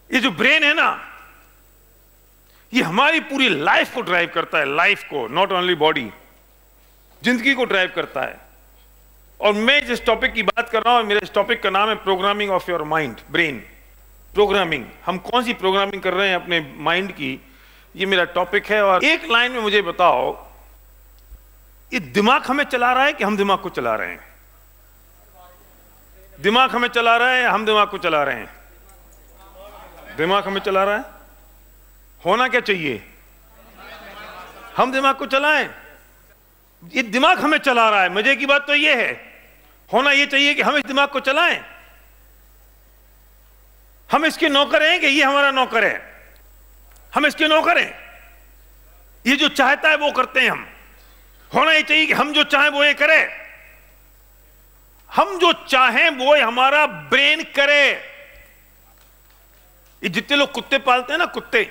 ये जो ब्रेन है ना, ये हमारी पूरी लाइफ को ड्राइव करता है, लाइफ को, नॉट ओनली बॉडी, जिंदगी को ड्राइव करता है। और मैं जिस टॉपिक की बात कर रहा हूं, मेरे इस टॉपिक का नाम है programming of your mind, brain programming. हम कौन सी प्रोग्रामिंग कर रहे हैं अपने माइंड की, ये मेरा टॉपिक है। और एक लाइन में मुझे बताओ, ये दिमाग हमें चला रहा है कि हम दिमाग को चला रहे हैं? दिमाग हमें चला रहा है, हम दिमाग को चला रहे हैं? दिमाग हमें चला रहा है। होना क्या चाहिए? हम दिमाग को चलाएं। ये दिमाग हमें चला रहा है। मजे की बात तो ये है, होना ये चाहिए कि हम इस दिमाग को चलाएं। हम इसके नौकर हैं कि ये हमारा नौकर है? हम इसके नौकर हैं। ये जो चाहता है वो करते हैं हम। होना ये चाहिए कि हम जो चाहें वो ये करें। हम जो चाहें वो हमारा ब्रेन करे। ये जितने लोग कुत्ते पालते हैं ना, कुत्ते,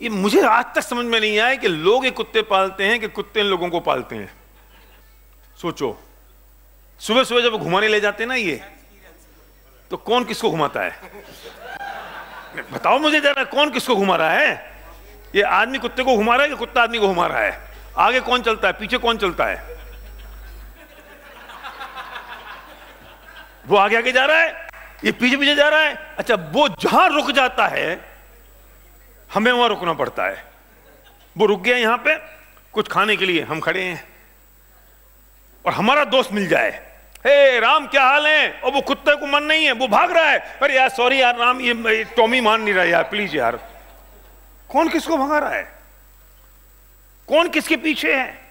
ये मुझे आज तक समझ में नहीं आया कि लोग ये कुत्ते पालते हैं कि कुत्ते इन लोगों को पालते हैं। सोचो, सुबह सुबह जब घुमाने ले जाते हैं ना ये, तो कौन किसको घुमाता है? बताओ मुझे जरा, कौन किसको घुमा रहा है? ये आदमी कुत्ते को घुमा रहा है कि कुत्ता आदमी को घुमा रहा है? आगे कौन चलता है, पीछे कौन चलता है? वो आगे आगे जा रहा है, ये पीछे पीछे जा रहा है। अच्छा, वो जहां रुक जाता है हमें वहां रुकना पड़ता है। वो रुक गया यहां पे कुछ खाने के लिए, हम खड़े हैं और हमारा दोस्त मिल जाए, हे राम क्या हाल है? और वो कुत्ते को मन नहीं है, वो भाग रहा है, अरे यार सॉरी यार राम, ये टॉमी मान नहीं रहा यार, प्लीज यार। कौन किसको भगा रहा है? कौन किसके पीछे है?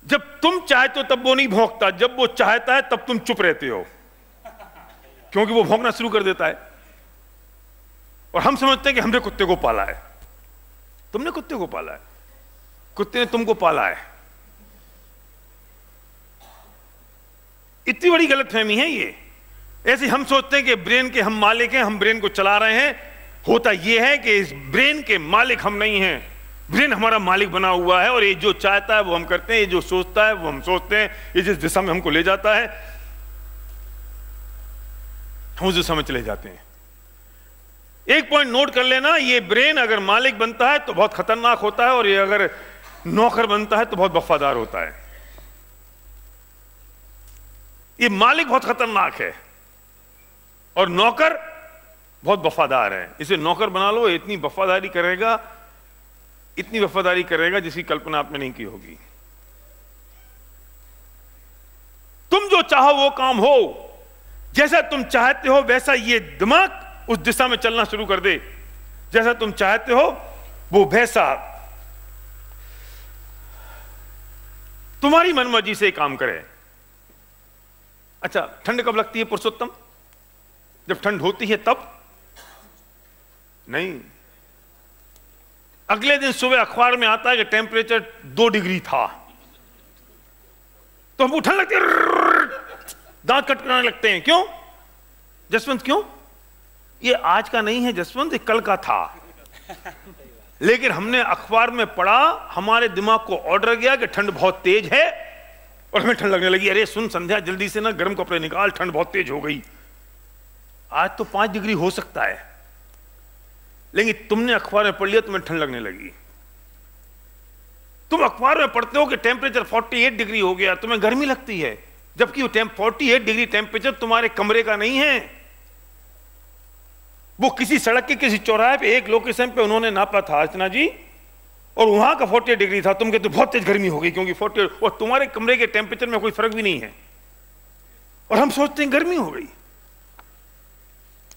जब तुम चाहते हो तब वो नहीं भौंकता, जब वो चाहता है तब तुम चुप रहते हो, क्योंकि वो भौंकना शुरू कर देता है। और हम समझते हैं कि हमने कुत्ते को पाला है। तुमने कुत्ते को पाला है, कुत्ते ने तुमको पाला है। इतनी बड़ी गलतफहमी है ये। ऐसे हम सोचते हैं कि ब्रेन के हम मालिक हैं, हम ब्रेन को चला रहे हैं। होता यह है कि इस ब्रेन के मालिक हम नहीं हैं। ब्रेन हमारा मालिक बना हुआ है और ये जो चाहता है वो हम करते हैं, ये जो सोचता है वो हम सोचते हैं, ये जिस दिशा में हमको ले जाता है हम उस दिशा में चले जाते हैं। एक पॉइंट नोट कर लेना, ये ब्रेन अगर मालिक बनता है तो बहुत खतरनाक होता है, और ये अगर नौकर बनता है तो बहुत वफादार होता है। ये मालिक बहुत खतरनाक है और नौकर बहुत वफादार है। इसे नौकर बना लो, इतनी वफादारी करेगा, इतनी वफादारी करेगा जिसकी कल्पना आपने नहीं की होगी। तुम जो चाहो वो काम हो, जैसा तुम चाहते हो वैसा ये दिमाग उस दिशा में चलना शुरू कर दे। जैसा तुम चाहते हो वो वैसा तुम्हारी मनमर्जी से काम करे। अच्छा, ठंड कब लगती है पुरुषोत्तम? जब ठंड होती है तब नहीं। अगले दिन सुबह अखबार में आता है कि टेम्परेचर 2 डिग्री था, तो हम उठने लगते हैं, दांत कटकराने लगते हैं। क्यों जसवंत, क्यों? ये आज का नहीं है जसवंत, ये कल का था। लेकिन हमने अखबार में पढ़ा, हमारे दिमाग को ऑर्डर गया कि ठंड बहुत तेज है और हमें ठंड लगने लगी। अरे सुन संध्या, जल्दी से ना गर्म कपड़े निकाल, ठंड बहुत तेज हो गई। आज तो 5 डिग्री हो सकता है, लेकिन तुमने अखबार में पढ़ लिया, तुम्हें ठंड लगने लगी। तुम अखबार में पढ़ते हो कि टेम्परेचर 48 डिग्री हो गया, तुम्हें गर्मी लगती है, जबकि वो 48 डिग्री टेम्परेचर तुम्हारे कमरे का नहीं है। वो किसी सड़क के किसी चौराहे पे एक लोकेशन पे उन्होंने नापा था अर्चना जी, और वहां का 48 डिग्री था। तुम कहते बहुत तेज गर्मी हो गई क्योंकि 48, और तुम्हारे कमरे के टेम्परेचर में कोई फर्क भी नहीं है, और हम सोचते हैं गर्मी हो गई।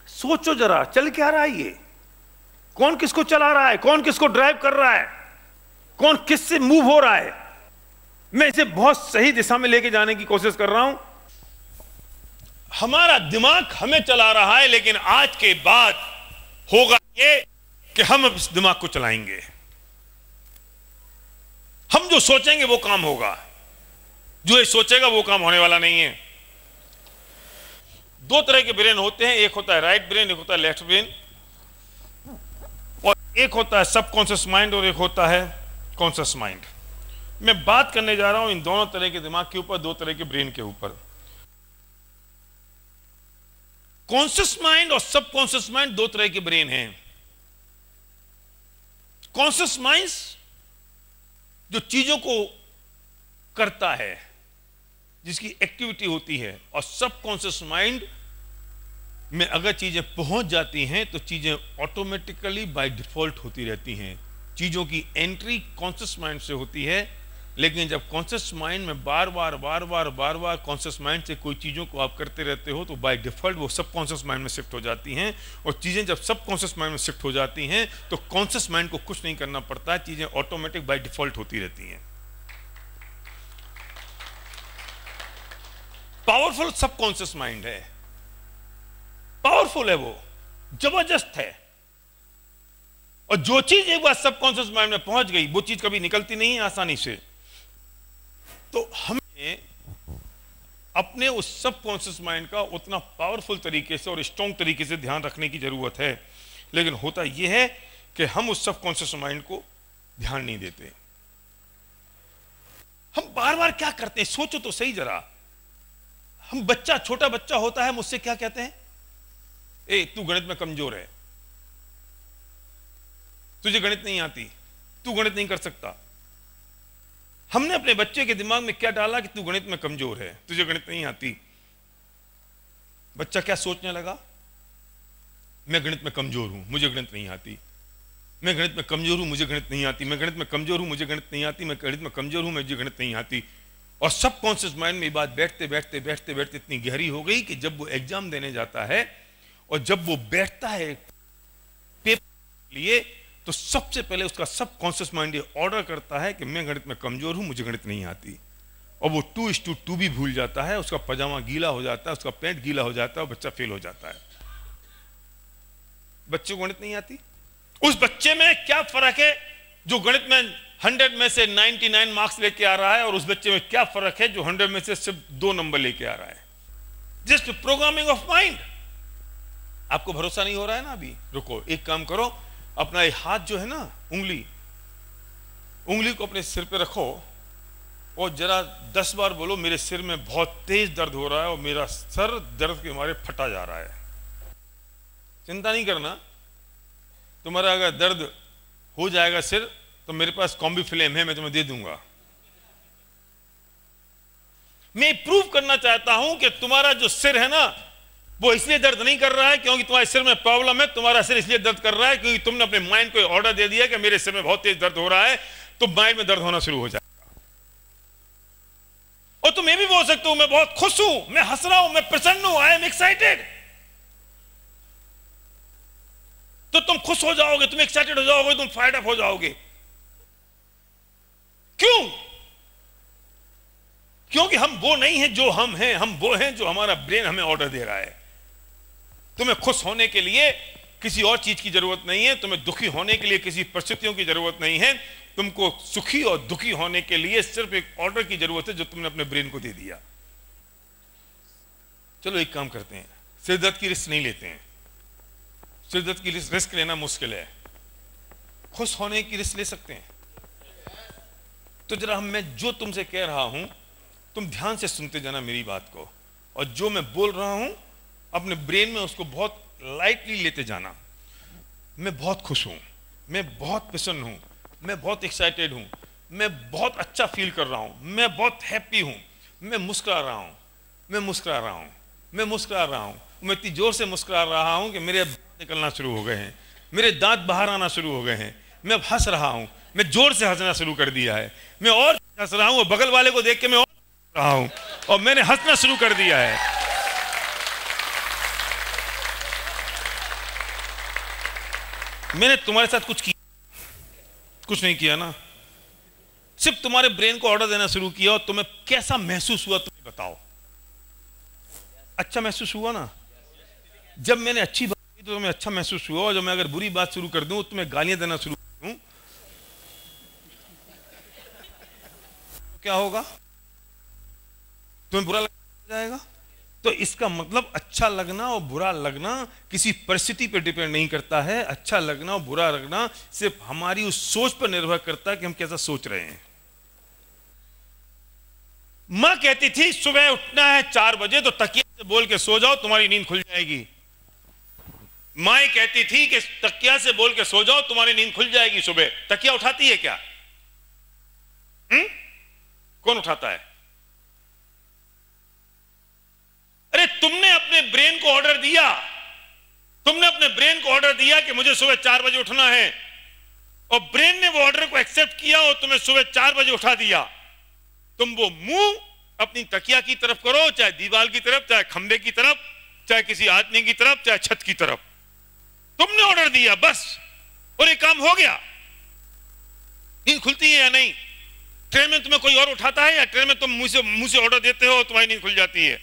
सोचो जरा, चल क्या रहा है ये? कौन किसको चला रहा है? कौन किसको ड्राइव कर रहा है? कौन किससे मूव हो रहा है? मैं इसे बहुत सही दिशा में लेके जाने की कोशिश कर रहा हूं। हमारा दिमाग हमें चला रहा है, लेकिन आज के बाद होगा ये कि हम अब इस दिमाग को चलाएंगे। हम जो सोचेंगे वो काम होगा, जो ये सोचेगा वो काम होने वाला नहीं है। 2 तरह के ब्रेन होते हैं, एक होता है राइट ब्रेन, एक होता है लेफ्ट ब्रेन, और एक होता है सबकॉन्शियस माइंड और एक होता है कॉन्शियस माइंड। मैं बात करने जा रहा हूं इन दोनों तरह के दिमाग के ऊपर, 2 तरह के ब्रेन के ऊपर। कॉन्शियस माइंड और सबकॉन्शियस माइंड दो तरह के ब्रेन हैं। कॉन्शियस माइंड जो चीजों को करता है, जिसकी एक्टिविटी होती है, और सबकॉन्शियस माइंड में अगर चीजें पहुंच जाती हैं तो चीजें ऑटोमेटिकली बाय डिफॉल्ट होती रहती हैं। चीजों की एंट्री कॉन्शियस माइंड से होती है, लेकिन जब कॉन्शियस माइंड में बार बार कॉन्शियस माइंड से कोई चीजों को आप करते रहते हो तो बाय डिफॉल्ट वो सबकॉन्शियस माइंड में शिफ्ट हो जाती हैं। और चीजें जब सबकॉन्शियस माइंड में शिफ्ट हो जाती हैं तो कॉन्शियस माइंड को कुछ नहीं करना पड़ता है, चीजें ऑटोमेटिक बाय डिफॉल्ट होती रहती हैं। पावरफुल सबकॉन्शियस माइंड है, पावरफुल है, वो जबरदस्त है। और जो चीज एक बार सबकॉन्शियस माइंड में पहुंच गई वो चीज कभी निकलती नहीं है आसानी से। तो हमें अपने उस सबकॉन्शियस माइंड का उतना पावरफुल तरीके से और स्ट्रॉन्ग तरीके से ध्यान रखने की जरूरत है। लेकिन होता यह है कि हम उस सबकॉन्शियस माइंड को ध्यान नहीं देते। हम बार बार क्या करते हैं, सोचो तो सही जरा। हम बच्चा, छोटा बच्चा होता है, मुझसे क्या कहते हैं, ए तू गणित में कमजोर है, तुझे गणित नहीं आती, तू गणित नहीं कर सकता। हमने अपने बच्चे के दिमाग में क्या डाला कि तू गणित में कमजोर है, तुझे गणित नहीं आती। बच्चा क्या सोचने लगा, मैं गणित में कमजोर हूं, मुझे गणित नहीं आती, मैं गणित में कमजोर हूं, मुझे गणित नहीं आती, मैं गणित में कमजोर हूं, मुझे गणित नहीं आती, मैं गणित में कमजोर हूं, मुझे गणित नहीं आती। और सबकॉन्शियस माइंड में ये बात बैठते बैठते बैठते बैठते इतनी गहरी हो गई कि जब वो एग्जाम देने जाता है और जब वो बैठता है पेपर लिए, तो सबसे पहले उसका सबकॉन्शियस माइंड ये ऑर्डर करता है कि मैं गणित में कमजोर हूं, मुझे गणित नहीं आती। और वो 2:2 भी भूल जाता है, उसका पजामा गीला हो जाता है, उसका पैंट गीला हो जाता है और बच्चा फेल हो जाता है। बच्चे को गणित नहीं आती। उस बच्चे में क्या फर्क है जो गणित में 100 में से 99 मार्क्स लेके आ रहा है, और उस बच्चे में क्या फर्क है जो 100 में से सिर्फ 2 नंबर लेके आ रहा है। Just programming of mind. आपको भरोसा नहीं हो रहा है ना अभी, रुको, एक काम करो, अपना ये हाथ जो है ना, उंगली को अपने सिर पे रखो और जरा 10 बार बोलो, मेरे सिर में बहुत तेज दर्द हो रहा है और मेरा सर दर्द के मारे फटा जा रहा है। चिंता नहीं करना, तुम्हारा अगर दर्द हो जाएगा सिर तो मेरे पास कॉम्बी फिल्म है, मैं तुम्हें दे दूंगा। मैं प्रूव करना चाहता हूं कि तुम्हारा जो सिर है ना वो इसलिए दर्द नहीं कर रहा है क्योंकि तुम्हारे सिर में प्रॉब्लम है, तुम्हारा सिर इसलिए दर्द कर रहा है क्योंकि तुमने अपने माइंड को ऑर्डर दे दिया कि मेरे सिर में बहुत तेज दर्द हो रहा है, तो माइंड में दर्द होना शुरू हो जाएगा। और तुम ये भी बोल सकते हो, मैं बहुत खुश हूं, मैं हंस रहा हूं, मैं प्रसन्न हूं, आई एम एक्साइटेड। तो तुम खुश हो जाओगे, तुम एक्साइटेड हो जाओगे, तुम फायर्ड अप हो जाओगे। क्यों? क्योंकि हम वो नहीं हैं जो हम हैं, हम वो हैं जो हमारा ब्रेन हमें ऑर्डर दे रहा है। तुम्हें खुश होने के लिए किसी और चीज की जरूरत नहीं है, तुम्हें दुखी होने के लिए किसी परिस्थितियों की जरूरत नहीं है, तुमको सुखी और दुखी होने के लिए सिर्फ एक ऑर्डर की जरूरत है जो तुमने अपने ब्रेन को दे दिया। चलो एक काम करते हैं, सिरदर्द की रिस्क नहीं लेते हैं। सिरदर्द की रिस्क लेना मुश्किल है, खुश होने की रिस्क ले सकते हैं। तो जरा मैं जो तुमसे कह रहा हूं तुम ध्यान से सुनते जाना मेरी बात को, और जो मैं बोल रहा हूं अपने ब्रेन में उसको बहुत लाइटली लेते जाना। मैं बहुत खुश हूं, मैं बहुत प्रसन्न हूं, मैं बहुत एक्साइटेड हूं, मैं बहुत अच्छा फील कर रहा हूं, मैं बहुत हैप्पी हूं, मैं मुस्कुरा रहा हूं, मैं मुस्कुरा रहा हूं, मैं मुस्कुरा रहा हूं, मैं इतनी जोर से मुस्कुरा रहा हूं कि मेरे दांत निकलना शुरू हो गए हैं, मेरे दांत बाहर आना शुरू हो गए हैं। मैं अब हंस रहा हूं, मैं जोर से हंसना शुरू कर दिया है, मैं और हंस रहा हूं, और बगल वाले को देख के मैं और रहा हूं, और मैंने हंसना शुरू कर दिया है। मैंने तुम्हारे साथ कुछ नहीं किया ना, सिर्फ तुम्हारे ब्रेन को ऑर्डर देना शुरू किया, और तुम्हें कैसा महसूस हुआ तुम्हें बताओ। अच्छा महसूस हुआ ना? जब मैंने अच्छी बात की तो तुम्हें अच्छा महसूस हुआ, और जब मैं अगर बुरी बात शुरू कर दूं, तुम्हें गालियां देना शुरू कर दूं, तो क्या होगा? तुम्हें बुरा लग जाएगा। तो इसका मतलब अच्छा लगना और बुरा लगना किसी परिस्थिति पर डिपेंड नहीं करता है। अच्छा लगना और बुरा लगना सिर्फ हमारी उस सोच पर निर्भर करता है कि हम कैसा सोच रहे हैं। मां कहती थी सुबह उठना है 4 बजे तो तकिए से बोल के सो जाओ, तुम्हारी नींद खुल जाएगी। माए कहती थी कि तकिया से बोल के सो जाओ, तुम्हारी नींद खुल जाएगी सुबह। तकिया उठाती है क्या? कौन उठाता है? अरे तुमने अपने ब्रेन को ऑर्डर दिया, तुमने अपने ब्रेन को ऑर्डर दिया कि मुझे सुबह 4 बजे उठना है, और ब्रेन ने वो ऑर्डर को एक्सेप्ट किया और तुम्हें सुबह 4 बजे उठा दिया। तुम वो मुंह अपनी तकिया की तरफ करो, चाहे दीवार की तरफ, चाहे खंबे की तरफ, चाहे किसी आदमी की तरफ, चाहे छत की तरफ। तुमने ऑर्डर दिया बस, और ये काम हो गया। नींद खुलती है या नहीं? ट्रेन में तुम्हें कोई और उठाता है, या ट्रेन में तुम मुंह से ऑर्डर देते हो, तुम्हारी नींद खुल जाती है?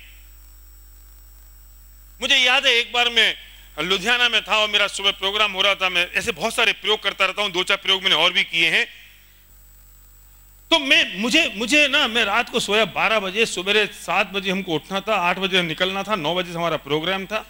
मुझे याद है एक बार मैं लुधियाना में था और मेरा सुबह प्रोग्राम हो रहा था। मैं ऐसे बहुत सारे प्रयोग करता रहता हूं, 2-4 प्रयोग मैंने और भी किए हैं। तो मुझे ना, मैं रात को सोया 12 बजे, सुबह 7 बजे हमको उठना था, 8 बजे निकलना था, 9 बजे से हमारा प्रोग्राम था,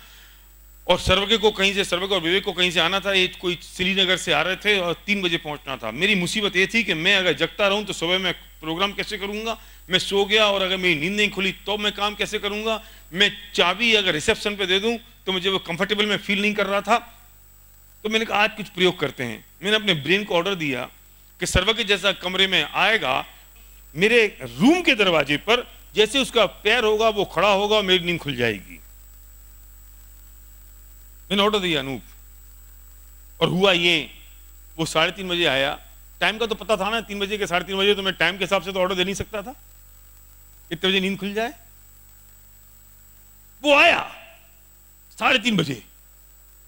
और सर्वज्ञ और विवेक को कहीं से आना था। ये कोई श्रीनगर से आ रहे थे और 3 बजे पहुंचना था। मेरी मुसीबत ये थी कि मैं अगर जगता रहूं तो सुबह मैं प्रोग्राम कैसे करूंगा? मैं सो गया और अगर मेरी नींद नहीं खुली तो मैं काम कैसे करूंगा? मैं चाबी अगर रिसेप्शन पे दे दूं तो मुझे वो कंफर्टेबल में फील नहीं कर रहा था। तो मैंने कहा आज कुछ प्रयोग करते हैं। मैंने अपने ब्रेन को ऑर्डर दिया कि सर्वज्ञ जैसा कमरे में आएगा, मेरे रूम के दरवाजे पर जैसे उसका पैर होगा वो खड़ा होगा और मेरी नींद खुल जाएगी। मैंने ऑर्डर दिया अनूप, और हुआ ये, वो 3:30 बजे आया। टाइम का तो पता था ना, 3 बजे के 3:30 बजे, तो मैं टाइम के हिसाब से तो ऑर्डर दे नहीं सकता था इतने बजे नींद खुल जाए। वो आया 3:30 बजे,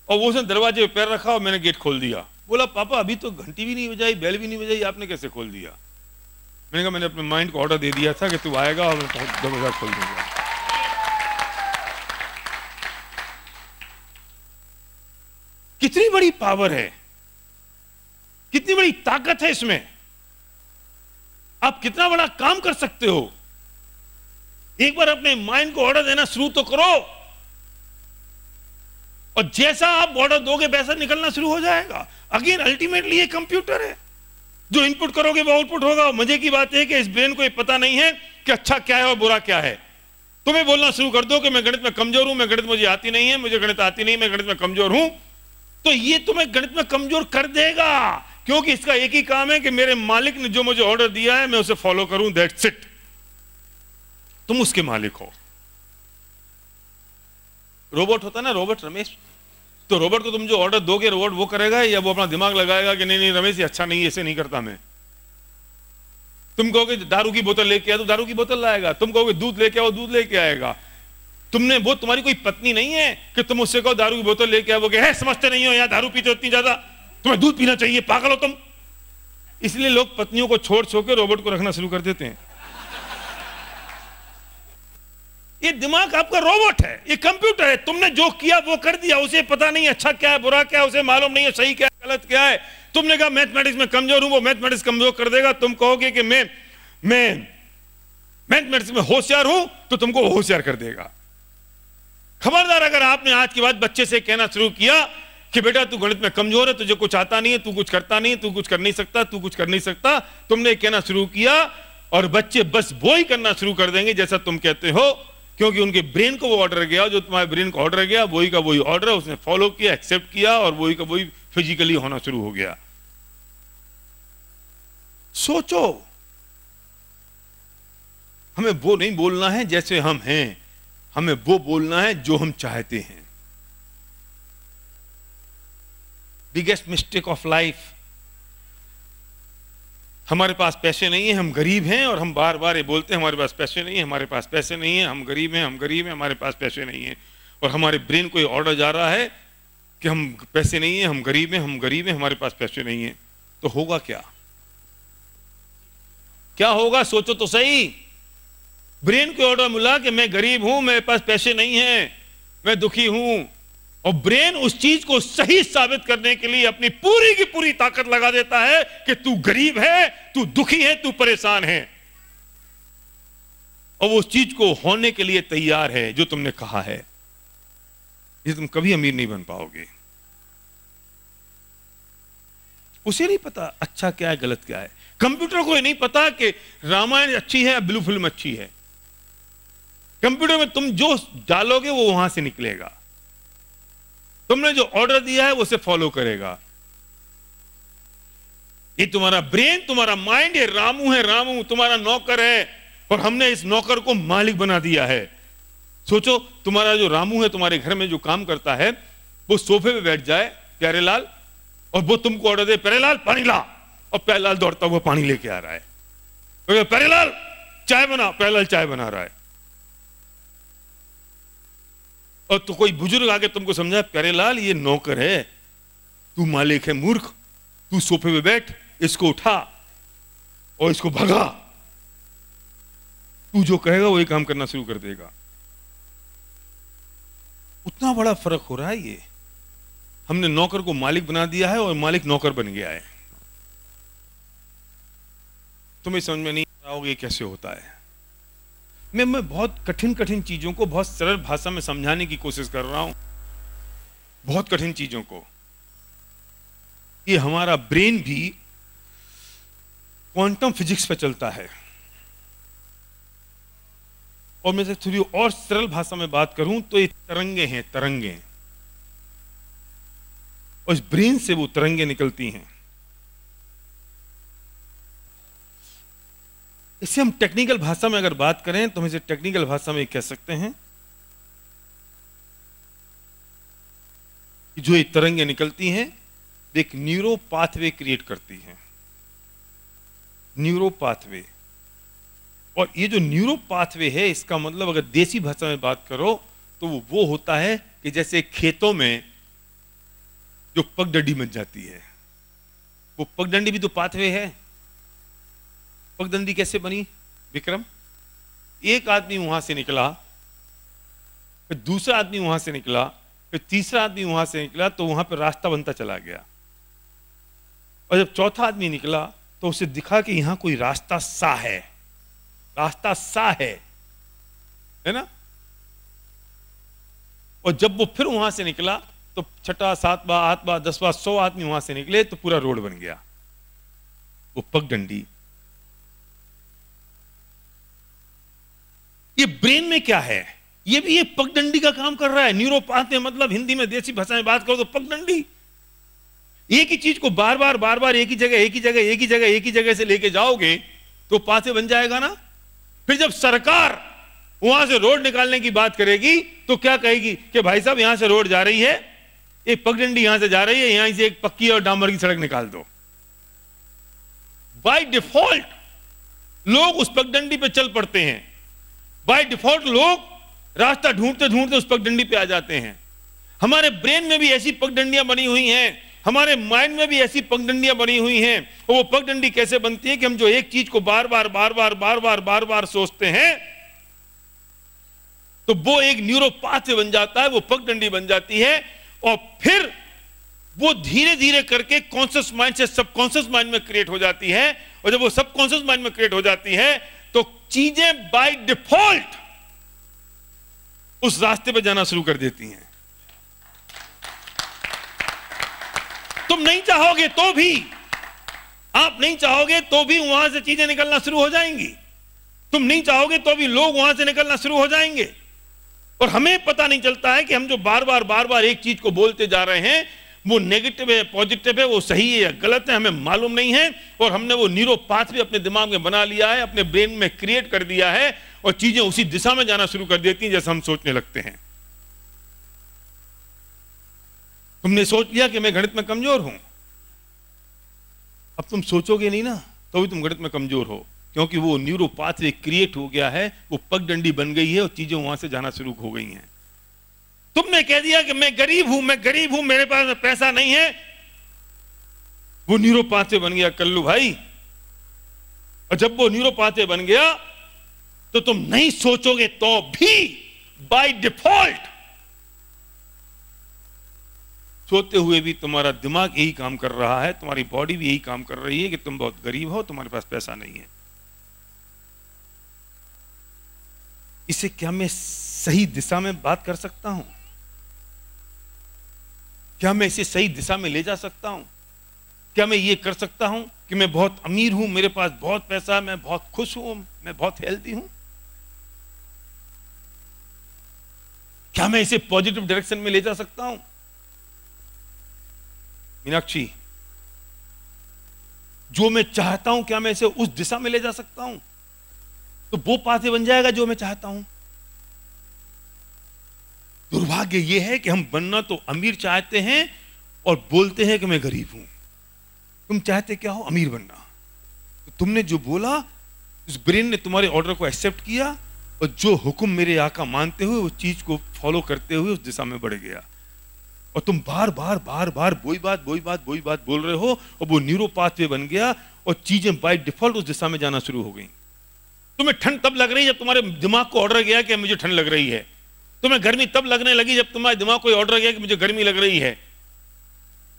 और वो उसने दरवाजे पे पैर रखा और मैंने गेट खोल दिया। बोला पापा अभी तो घंटी भी नहीं बजाई, बेल भी नहीं बजाई, आपने कैसे खोल दिया? मैंने कहा मैंने अपने माइंड को ऑर्डर दे दिया था कि तू आएगा और मैं दरवाजा खोल दूंगा। कितनी बड़ी पावर है, कितनी बड़ी ताकत है इसमें। आप कितना बड़ा काम कर सकते हो। एक बार अपने माइंड को ऑर्डर देना शुरू तो करो, और जैसा आप ऑर्डर दोगे वैसा निकलना शुरू हो जाएगा। अगेन अल्टीमेटली ये कंप्यूटर है, जो इनपुट करोगे वो आउटपुट होगा। मजे की बात है कि इस ब्रेन को ये पता नहीं है कि अच्छा क्या है और बुरा क्या है। तुम्हें बोलना शुरू कर दो कि मैं गणित में कमजोर हूं, मैं गणित मुझे आती नहीं है, मुझे गणित आती नहीं, मैं गणित में कमजोर हूं, तो ये तुम्हें गणित में कमजोर कर देगा, क्योंकि इसका एक ही काम है कि मेरे मालिक ने जो मुझे ऑर्डर दिया है मैं उसे फॉलो करूं, दैट्स इट। तुम उसके मालिक हो। रोबोट होता ना, रोबोट रमेश, तो रोबोट को तुम जो ऑर्डर दोगे रोबोट वो करेगा, या वो अपना दिमाग लगाएगा कि नहीं नहीं रमेश ये अच्छा नहीं, ऐसे नहीं करता मैं। तुम कहोगे दारू की बोतल लेके आ तो दारू की बोतल लाएगा, तुम कहोगे दूध लेके आओ दूध लेके आएगा। तुमने, वो तुम्हारी कोई पत्नी नहीं है कि तुम उससे कहो दारू की बोतल लेके आओ, है समझते नहीं हो, यहाँ दारू पीते हो इतनी ज्यादा, तुम्हें दूध पीना चाहिए, पागल हो तुम। इसलिए लोग पत्नियों को छोड़ छोड़ के रोबोट को रखना शुरू कर देते हैं। ये दिमाग आपका रोबोट है, ये कंप्यूटर है। तुमने जो किया वो कर दिया, उसे पता नहीं अच्छा क्या है बुरा क्या है, उसे मालूम नहीं है सही क्या है गलत क्या है। तुमने कहा मैथमेटिक्स में कमजोर हूं, वो मैथमेटिक्स कमजोर कर देगा। तुम कहोगे कि मैं मैथमेटिक्स में होशियार हूं, तो तुमको होशियार कर देगा। खबरदार अगर आपने आज के बाद बच्चे से कहना शुरू किया कि बेटा तू गणित में कमजोर है, तुझे कुछ आता नहीं है, तू कुछ करता नहीं है, तू कुछ कर नहीं सकता, तू कुछ कर नहीं सकता, तुमने कहना शुरू किया, और बच्चे बस वो ही करना शुरू कर देंगे जैसा तुम कहते हो, क्योंकि उनके ब्रेन को वो ऑर्डर गया, जो तुम्हारे ब्रेन को ऑर्डर गया वही का वही ऑर्डर उसने फॉलो किया, एक्सेप्ट किया, और वही का वही फिजिकली होना शुरू हो गया। सोचो, हमें वो नहीं बोलना है जैसे हम हैं, हमें वो बोलना है जो हम चाहते हैं। बिगेस्ट मिस्टेक ऑफ लाइफ, हमारे पास पैसे नहीं है, हम गरीब हैं, और हम बार बार ये बोलते हैं हमारे पास पैसे नहीं है, हमारे पास पैसे नहीं है, हम गरीब हैं, हम गरीब हैं, हमारे पास पैसे नहीं है। और हमारे ब्रेन को ये ऑर्डर जा रहा है कि हम पैसे नहीं है, हम गरीब हैं, हम गरीब हैं, हमारे पास पैसे नहीं है। तो होगा क्या? क्या होगा? सोचो तो सही। ब्रेन को ऑर्डर मिला कि मैं गरीब हूं, मेरे पास पैसे नहीं है, मैं दुखी हूं, और ब्रेन उस चीज को सही साबित करने के लिए अपनी पूरी की पूरी ताकत लगा देता है कि तू गरीब है, तू दुखी है, तू परेशान है, और वो उस चीज को होने के लिए तैयार है जो तुमने कहा है। ये तुम कभी अमीर नहीं बन पाओगे। उसे नहीं पता अच्छा क्या है गलत क्या है। कंप्यूटर को ये नहीं पता कि रामायण अच्छी है, ब्लू फिल्म अच्छी है। कंप्यूटर में तुम जो डालोगे वो वहां से निकलेगा। तुमने जो ऑर्डर दिया है उसे फॉलो करेगा। ये तुम्हारा ब्रेन, तुम्हारा माइंड, ये रामू है, रामू तुम्हारा नौकर है, और हमने इस नौकर को मालिक बना दिया है। सोचो, तुम्हारा जो रामू है तुम्हारे घर में जो काम करता है, वो सोफे पे बैठ जाए प्यारेलाल, और वो तुमको ऑर्डर दे, प्यारेलाल पानी ला, और प्यारेलाल दौड़ता हुआ पानी लेके आ रहा है। तो प्यारेलाल चाय बना, प्यारेलाल चाय बना रहा है। और तो कोई बुजुर्ग आके तुमको समझा, प्यारेलाल ये नौकर है, तू मालिक है मूर्ख, तू सोफे पे बैठ, इसको उठा और इसको भगा, तू जो कहेगा वही काम करना शुरू कर देगा। उतना बड़ा फर्क हो रहा है। ये हमने नौकर को मालिक बना दिया है और मालिक नौकर बन गया है। तुम्हें समझ में नहीं आ रहा होगा ये कैसे होता है। मैं बहुत कठिन कठिन चीजों को बहुत सरल भाषा में समझाने की कोशिश कर रहा हूं, बहुत कठिन चीजों को। ये हमारा ब्रेन भी क्वांटम फिजिक्स पे चलता है। और मैं थोड़ी और सरल भाषा में बात करूं तो ये तरंगे हैं, तरंगे, और इस ब्रेन से वो तरंगे निकलती हैं। इसे हम टेक्निकल भाषा में अगर बात करें तो हम इसे टेक्निकल भाषा में कह सकते हैं कि जो ये तरंगे निकलती हैं एक न्यूरो पाथवे क्रिएट करती हैं, न्यूरो पाथवे। और ये जो न्यूरो पाथवे है, इसका मतलब अगर देसी भाषा में बात करो तो वो होता है कि जैसे खेतों में जो पगडंडी बन जाती है, वो पगडंडी भी तो पाथवे है। पगडंडी कैसे बनी विक्रम? एक आदमी वहां से निकला, फिर दूसरा आदमी वहां से निकला, फिर तीसरा आदमी वहां से निकला, तो वहां पर रास्ता बनता चला गया। और जब चौथा आदमी निकला तो उसे दिखा कि यहां कोई रास्ता सा है, रास्ता सा है ना। और जब वो फिर वहां से निकला तो छठा, सातवां, आठवां, 10वां, 100 आदमी वहां से निकले तो पूरा रोड बन गया, वो पगडंडी। ये ब्रेन में क्या है? ये भी ये पगडंडी का काम कर रहा है। न्यूरोपाथवे मतलब हिंदी में देसी भाषा में बात करो तो पगडंडी। एक ही चीज को बार बार बार बार एक ही जगह एक ही जगह एक ही जगह एक ही जगह से लेके जाओगे तो पाथवे बन जाएगा ना। फिर जब सरकार वहां से रोड निकालने की बात करेगी तो क्या कहेगी कि भाई साहब यहां से रोड जा रही है, एक पगडंडी यहां से जा रही है, यहां से एक पक्की और डामर की सड़क निकाल दो। बाय डिफॉल्ट लोग उस पगडंडी पे चल पड़ते हैं। बाय डिफॉल्ट लोग रास्ता ढूंढते ढूंढते उस पगडंडी पे आ जाते हैं। हमारे ब्रेन में भी ऐसी पगडंडियां बनी हुई हैं, हमारे माइंड में भी ऐसी पगडंडियां बनी हुई हैं। और वो पगडंडी कैसे बनती है कि हम जो एक चीज को बार बार बार बार बार बार बार बार सोचते हैं तो वो एक न्यूरोपाथवे बन जाता है, वो पगडंडी बन जाती है। और फिर वो धीरे धीरे करके कॉन्शियस माइंड से सबकॉन्शियस माइंड में क्रिएट हो जाती है। और जब वो सबकॉन्शियस माइंड में क्रिएट हो जाती है तो चीजें बाय डिफॉल्ट उस रास्ते पे जाना शुरू कर देती हैं। तुम नहीं चाहोगे तो भी, आप नहीं चाहोगे तो भी वहां से चीजें निकलना शुरू हो जाएंगी। तुम नहीं चाहोगे तो भी लोग वहां से निकलना शुरू हो जाएंगे। और हमें पता नहीं चलता है कि हम जो बार बार एक चीज को बोलते जा रहे हैं वो नेगेटिव है, पॉजिटिव है, वो सही है या गलत है, हमें मालूम नहीं है। और हमने वो न्यूरोपाथवे अपने दिमाग में बना लिया है, अपने ब्रेन में क्रिएट कर दिया है, और चीजें उसी दिशा में जाना शुरू कर देती हैं जैसे हम सोचने लगते हैं। तुमने सोच लिया कि मैं गणित में कमजोर हूं, अब तुम सोचोगे नहीं ना तो भी तुम गणित में कमजोर हो, क्योंकि वो न्यूरोपाथवे क्रिएट हो गया है, वो पगडंडी बन गई है और चीजें वहां से जाना शुरू हो गई हैं। तुमने कह दिया कि मैं गरीब हूं, मैं गरीब हूं, मेरे पास पैसा नहीं है, वो न्यूरोपाथवे बन गया कल्लू भाई। और जब वो न्यूरोपाथवे बन गया तो तुम नहीं सोचोगे तो भी बाय डिफॉल्ट सोते हुए भी तुम्हारा दिमाग यही काम कर रहा है, तुम्हारी बॉडी भी यही काम कर रही है कि तुम बहुत गरीब हो, तुम्हारे पास पैसा नहीं है। इसे क्या मैं सही दिशा में बात कर सकता हूं? क्या मैं इसे सही दिशा में ले जा सकता हूं? क्या मैं ये कर सकता हूं कि मैं बहुत अमीर हूं, मेरे पास बहुत पैसा है, मैं बहुत खुश हूं, मैं बहुत हेल्दी हूं? क्या मैं इसे पॉजिटिव डायरेक्शन में ले जा सकता हूं? मीनाक्षी, जो मैं चाहता हूं क्या मैं इसे उस दिशा में ले जा सकता हूं? तो वो पाथे बन जाएगा जो मैं चाहता हूं। दुर्भाग्य यह है कि हम बनना तो अमीर चाहते हैं और बोलते हैं कि मैं गरीब हूं। तुम चाहते क्या हो? अमीर बनना। तो तुमने जो बोला, उस ब्रेन ने तुम्हारे ऑर्डर को एक्सेप्ट किया और जो हुक्म मेरे आका मानते हुए उस चीज को फॉलो करते हुए उस दिशा में बढ़ गया। और तुम बार बार वही बात बोल रहे हो और वो न्यूरो पाथवे बन गया और चीजें बाय डिफॉल्ट उस दिशा में जाना शुरू हो गई। तुम्हें ठंड तब लग रही है जब तुम्हारे दिमाग को ऑर्डर गया कि मुझे ठंड लग रही है। तुम्हें गर्मी तब लगने लगी जब तुम्हारे दिमाग को ऑर्डर गया कि मुझे गर्मी लग रही है।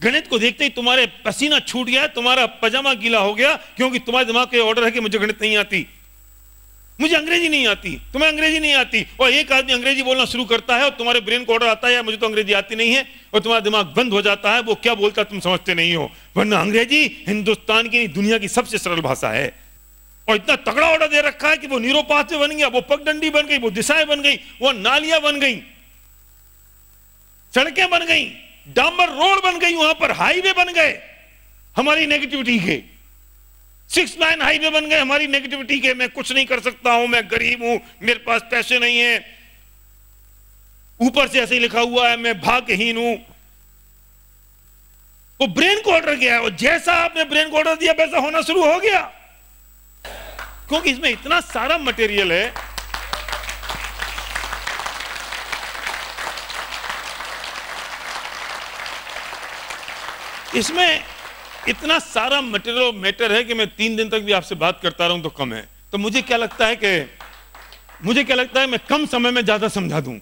गणित को देखते ही तुम्हारे पसीना छूट गया, तुम्हारा पजामा गीला हो गया, क्योंकि तुम्हारे दिमाग को ऑर्डर है कि मुझे गणित नहीं आती, मुझे अंग्रेजी नहीं आती, तुम्हें अंग्रेजी नहीं आती। और एक आदमी अंग्रेजी बोलना शुरू करता है और तुम्हारे ब्रेन को ऑर्डर आता है मुझे तो अंग्रेजी आती नहीं है, और तुम्हारा दिमाग बंद हो जाता है। वो क्या बोलता है तुम समझते नहीं हो, वरना अंग्रेजी हिंदुस्तान की दुनिया की सबसे सरल भाषा है। और इतना तगड़ा ऑर्डर दे रखा है कि वो न्यूरो पाथवे बन गया, वो पगडंडी बन गई, वो दिशाएं बन गई, वो नालियां बन गई, सड़कें बन गई, डामर रोड बन गई, वहां पर हाईवे बन गए हमारी नेगेटिविटी के, 6 लाइन हाईवे बन गए हमारी नेगेटिविटी के। मैं कुछ नहीं कर सकता हूं, मैं गरीब हूं, मेरे पास पैसे नहीं है, ऊपर से ऐसे ही लिखा हुआ है मैं भाग्यहीन हूं। वो ब्रेन को ऑर्डर गया है और जैसा आपने ब्रेन को ऑर्डर दिया वैसा होना शुरू हो गया, क्योंकि इसमें इतना सारा मटेरियल है। इसमें इतना सारा मटेरियल मैटर है कि मैं 3 दिन तक भी आपसे बात करता रहूं तो कम है। तो मुझे क्या लगता है मैं कम समय में ज्यादा समझा दूं।